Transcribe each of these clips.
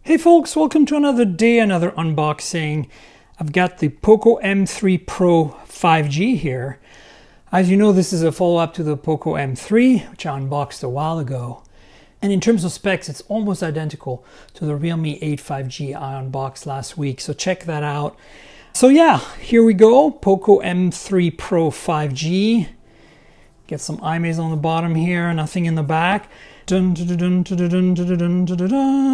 Hey folks, welcome to another day, another unboxing. I've got the Poco M3 Pro 5G here. As you know, this is a follow-up to the Poco M3, which I unboxed a while ago. And in terms of specs, it's almost identical to the Realme 8 5G I unboxed last week, so check that out. So yeah, here we go, Poco M3 Pro 5G. Get some IMEIs on the bottom here, nothing in the back. Dun, dun, dun, dun, dun, dun, dun, dun, dun, dun.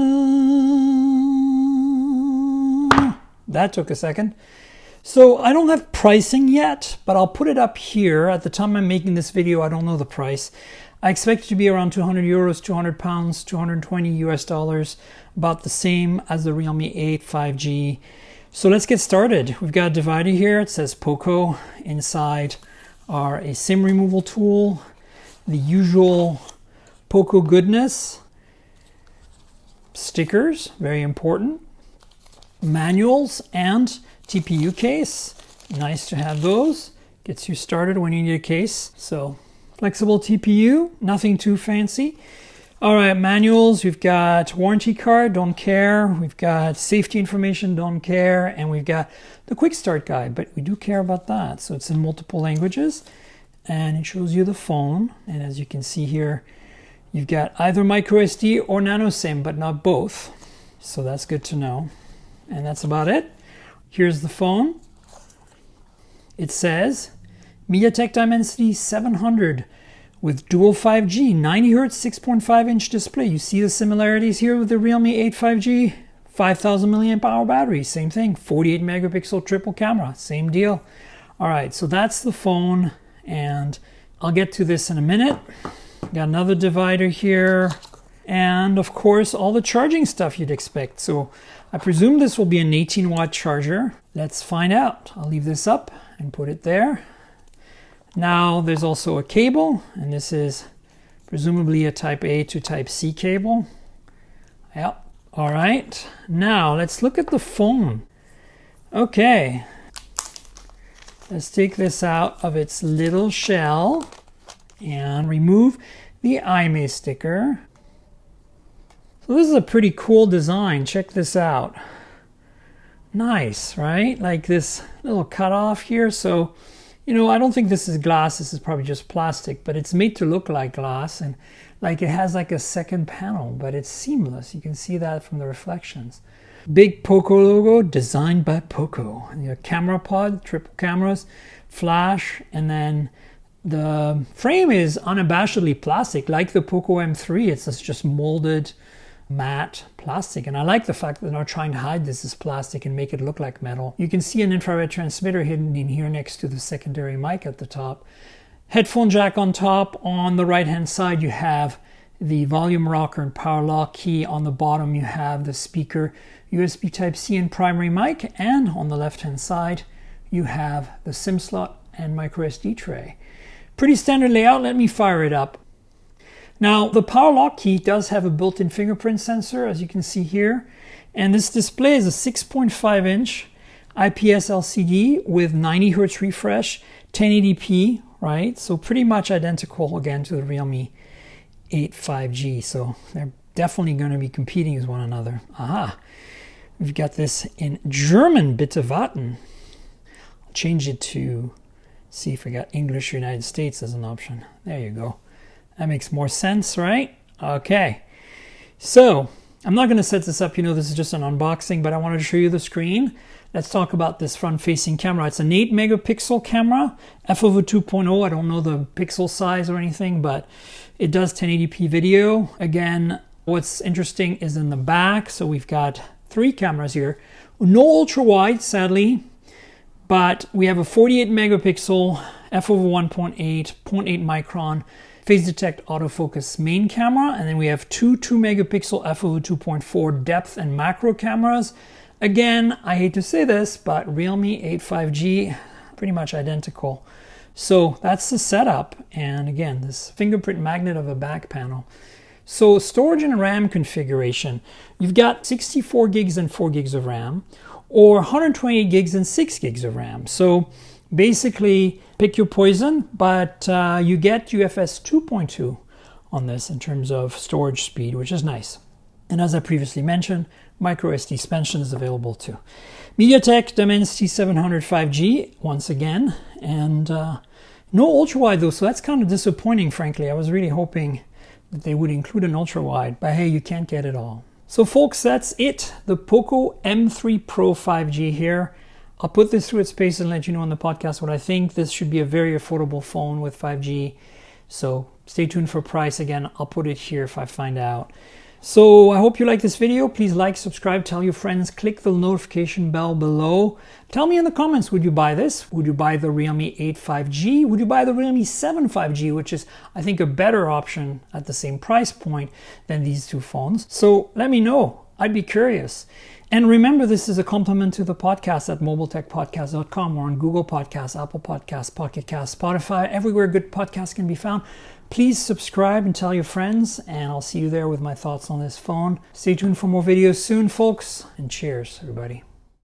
That took a second. So I don't have pricing yet, but I'll put it up here. At the time I'm making this video, I don't know the price. I expect it to be around 200 euros, 200 pounds, 220 US dollars, about the same as the Realme 8 5G. So let's get started. We've got a divider here. It says Poco. Inside are a SIM removal tool, the usual Poco goodness, stickers, very important, manuals, and TPU case. Nice to have those. Gets you started when you need a case. So flexible TPU, nothing too fancy. All right, manuals, we've got warranty card, don't care. We've got safety information, don't care. And we've got the quick start guide, but we do care about that. So it's in multiple languages and it shows you the phone. And as you can see here, you've got either micro SD or nano SIM, but not both. So that's good to know. And that's about it. Here's the phone. It says MediaTek Dimensity 700 with dual 5G, 90 Hz, 6.5-inch display. You see the similarities here with the Realme 8 5G. 5,000 milliamp hour battery, same thing. 48 megapixel triple camera, same deal. All right, so that's the phone, and I'll get to this in a minute. Got another divider here, and of course all the charging stuff you'd expect. So I presume this will be an 18-watt charger. Let's find out. I'll leave this up and put it there. Now there's also a cable, and this is presumably a type A to type C cable. Yep. All right, now let's look at the phone. Okay, let's take this out of its little shell and remove the IMEI sticker. So this is a pretty cool design. Check this out. Nice, right? Like this little cutoff here. So, you know, I don't think this is glass. This is probably just plastic, but it's made to look like glass, and like it has like a second panel, but it's seamless. You can see that from the reflections. Big Poco logo, designed by Poco. And your camera pod, triple cameras, flash, and then the frame is unabashedly plastic, like the Poco M3. It's just molded matte plastic, and I like the fact that they're not trying to hide this as plastic and make it look like metal. You can see an infrared transmitter hidden in here next to the secondary mic at the top. Headphone jack on top. On the right hand side you have the volume rocker and power lock key. On the bottom you have the speaker, USB Type-C and primary mic, and on the left hand side you have the SIM slot and micro SD tray. Pretty standard layout. Let me fire it up. Now, the power lock key does have a built-in fingerprint sensor, as you can see here. And this display is a 6.5-inch IPS LCD with 90 Hz refresh, 1080p, right? So pretty much identical, again, to the Realme 8 5G. So they're definitely going to be competing with one another. Aha! We've got this in German, bitte warten. I'll change it to see if I got English United States as an option. There you go. That makes more sense, right? Okay, so I'm not going to set this up. You know, this is just an unboxing, but I wanted to show you the screen. Let's talk about this front-facing camera. It's an 8 megapixel camera, f/2.0. I don't know the pixel size or anything, but it does 1080p video. Again, what's interesting is in the back. So we've got 3 cameras here. No ultra-wide, sadly, but we have a 48 megapixel f/1.8, 0.8 micron phase detect autofocus main camera, and then we have 2 megapixel f/2.4 depth and macro cameras. Again, I hate to say this, but Realme 8 5G, pretty much identical. So that's the setup, and again, this fingerprint magnet of a back panel. So storage and RAM configuration, you've got 64 gigs and 4 gigs of RAM, or 128 gigs and 6 gigs of RAM. So basically, pick your poison, but you get UFS 2.2 on this in terms of storage speed, which is nice. And as I previously mentioned, micro SD expansion is available too. MediaTek Dimensity 700 5G once again, and no ultra wide though, so that's kind of disappointing, frankly. I was really hoping that they would include an ultra wide, but hey, you can't get it all. So folks, that's it. The Poco M3 Pro 5G here. I'll put this through its paces and let you know on the podcast what I think. This should be a very affordable phone with 5G. So stay tuned for price. Again, I'll put it here if I find out. So I hope you like this video. Please like, subscribe, tell your friends, click the notification bell below. Tell me in the comments, would you buy this? Would you buy the Realme 8 5G? Would you buy the Realme 7 5G, which is, I think, a better option at the same price point than these two phones? So let me know. I'd be curious. And remember, this is a compliment to the podcast at mobiletechpodcast.com or on Google Podcasts, Apple Podcasts, Pocket Casts, Spotify, everywhere good podcasts can be found. Please subscribe and tell your friends, and I'll see you there with my thoughts on this phone. Stay tuned for more videos soon, folks, and cheers, everybody.